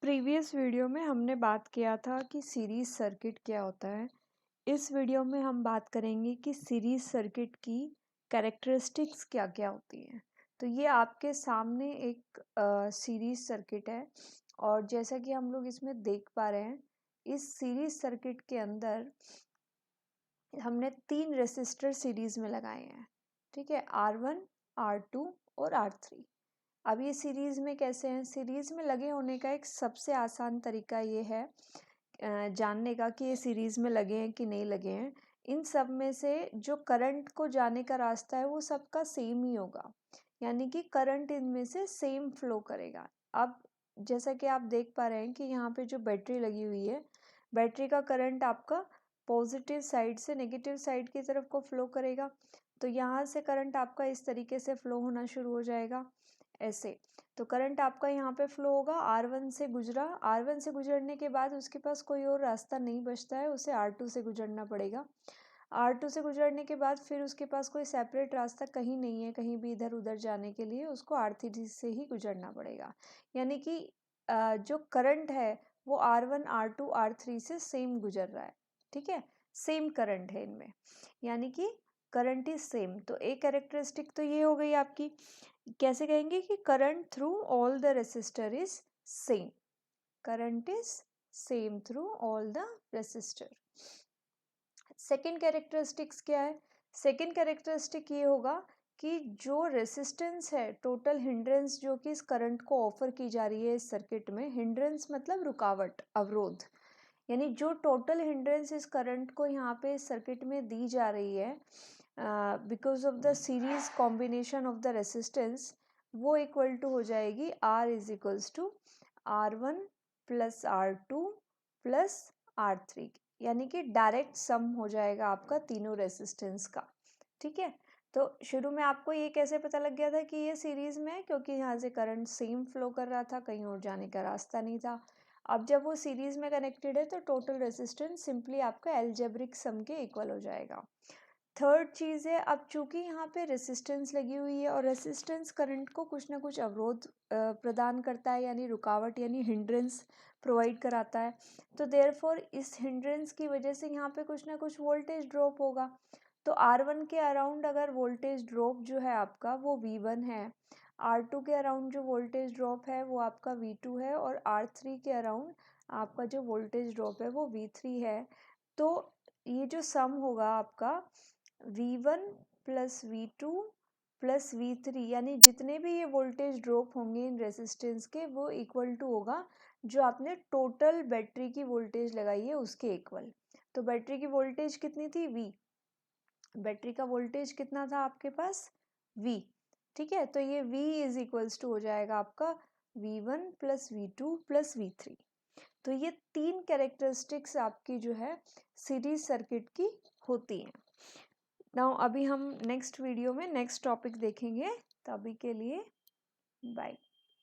Previous video में हमने बात किया था कि सीरीज सर्किट क्या होता है। इस वीडियो में हम बात करेंगे कि सीरीज सर्किट की कैरेक्टरिस्टिक्स क्या क्या होती हैं। तो ये आपके सामने एक सीरीज सर्किट है और जैसा कि हम लोग इसमें देख पा रहे हैं, इस सीरीज सर्किट के अंदर हमने 3 रेसिस्टर सीरीज में लगाए हैं। ठीक है, R1, R2 और R3। अब ये सीरीज़ में कैसे हैं? सीरीज़ में लगे होने का एक सबसे आसान तरीका ये है जानने का कि ये सीरीज़ में लगे हैं कि नहीं लगे हैं। इन सब में से जो करंट को जाने का रास्ता है वो सबका सेम ही होगा, यानी कि करंट इनमें से सेम फ्लो करेगा। अब जैसा कि आप देख पा रहे हैं कि यहाँ पे जो बैटरी लगी हुई है, बैटरी का करंट आपका पॉजिटिव साइड से नेगेटिव साइड की तरफ को फ्लो करेगा। तो यहाँ से करंट आपका इस तरीके से फ्लो होना शुरू हो जाएगा, ऐसे। तो करंट आपका यहाँ पे फ्लो होगा, R1 से गुजरा, R1 से गुजरने के बाद उसके पास कोई और रास्ता नहीं बचता है, उसे R2 से गुजरना पड़ेगा। R2 से गुजरने के बाद फिर उसके पास कोई सेपरेट रास्ता कहीं नहीं है, कहीं भी इधर उधर जाने के लिए उसको R3 से ही गुजरना पड़ेगा। यानी कि जो करंट है वो R1, R2, R3 से सेम गुजर रहा है। ठीक है, सेम करंट है इनमें, यानी कि करंट इज सेम। तो एक कैरेक्टरिस्टिक तो ये हो गई आपकी। कैसे कहेंगे कि current through all the resistor is same, current is same through all the resistor. Second characteristics क्या है? सेकेंड कैरेक्टरिस्टिक ये होगा कि जो रेसिस्टेंस है, टोटल हिंड्रेंस जो कि इस करंट को ऑफर की जा रही है इस सर्किट में, हिंड्रेंस मतलब रुकावट, अवरोध, यानी जो टोटल हिंड्रेंस इस करंट को यहाँ पे इस सर्किट में दी जा रही है because of the series combination of the resistance, वो इक्वल टू हो जाएगी R is equals to R1 plus R2 plus R3, यानी कि डायरेक्ट सम हो जाएगा आपका तीनों रेसिस्टेंस का। ठीक है, तो शुरू में आपको ये कैसे पता लग गया था कि ये सीरीज में है? क्योंकि यहाँ से करंट सेम फ्लो कर रहा था, कहीं और जाने का रास्ता नहीं था। अब जब वो सीरीज में कनेक्टेड है तो टोटल रेसिस्टेंस सिंपली आपका एल्जेब्रिक सम के इक्वल हो जाएगा। थर्ड चीज़ है, अब चूंकि यहाँ पे रेसिस्टेंस लगी हुई है और रेसिस्टेंस करंट को कुछ ना कुछ अवरोध प्रदान करता है, यानी रुकावट, यानी हिंड्रेंस प्रोवाइड कराता है। तो देयरफॉर इस हिंड्रेंस की वजह से यहाँ पे कुछ ना कुछ वोल्टेज ड्रॉप होगा। तो R1 के अराउंड अगर वोल्टेज ड्रॉप जो है आपका वो V1 है, R2 के अराउंड जो वोल्टेज ड्रॉप है वो आपका V2 है, और R3 के अराउंड आपका जो वोल्टेज ड्रॉप है वो V3 है। तो ये जो सम होगा आपका V1 plus V2 plus V3, यानी जितने भी ये वोल्टेज ड्रॉप होंगे इन रेसिस्टेंस के, वो इक्वल टू होगा जो आपने टोटल बैटरी की वोल्टेज लगाई है उसके इक्वल। तो बैटरी की वोल्टेज कितनी थी? V। बैटरी का वोल्टेज कितना था आपके पास? V। ठीक है, तो ये V इज इक्वल्स टू हो जाएगा आपका V1 plus V2 plus V3। तो ये 3 कैरेक्टरिस्टिक्स आपकी जो है सीरीज सर्किट की होती हैं। नाउ अभी हम नेक्स्ट वीडियो में नेक्स्ट टॉपिक देखेंगे, तभी के लिए बाय।